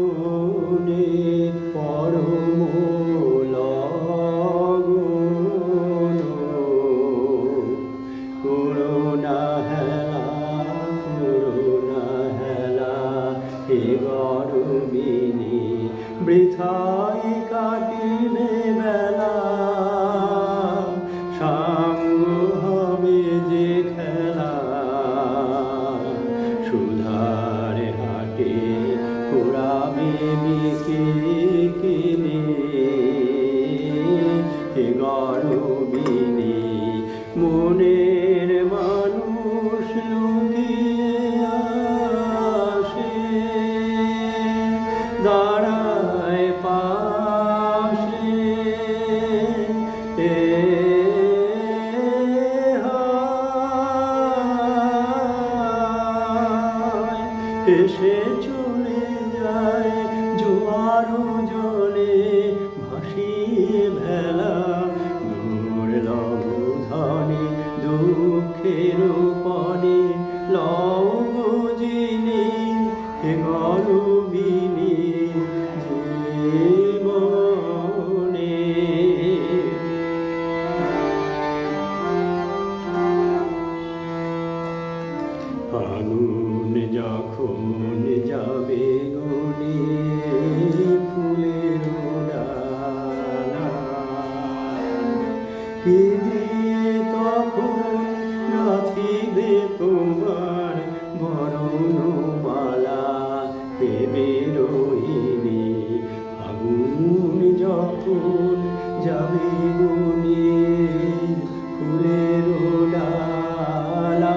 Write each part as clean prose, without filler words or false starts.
জীবনে পরম লগন করুণা হেলা হে গরবিনী বৃথায় কাটিবে বেলা সাঙ্গ হবে যে খেলা সুধার হাটে পুরাবে বিকেলে হে গরবিনী মনের মানুষ লুকিয়ে আসে দাঁড়ায় পাশে এসে চলে যায় জোয়ার জলে ভাসিয়ে ভেলা দুর্লভ ধনে দুঃখের পরে লও বুঝিনি হে গরবিনী জীবনে ফাগুন যখন যাবে গনে ফুলের ডালা কেঁদে তখন নাচিবে তোমার বরণমালা হে বেরোহিনী ফাগুন যখন যাবে গনে ফুলের ডালা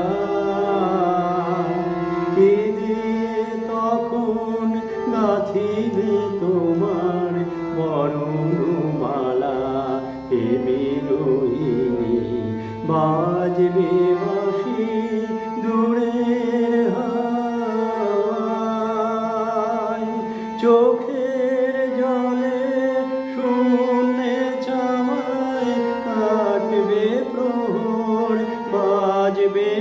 তখন গাথিবে তোমার বরণমালা হে বিরোহিনী বাজবে বাঁশি দূরের হায় চোখের জলে শূন্যে চাওয়ায় কাটবে প্রহর বাজবে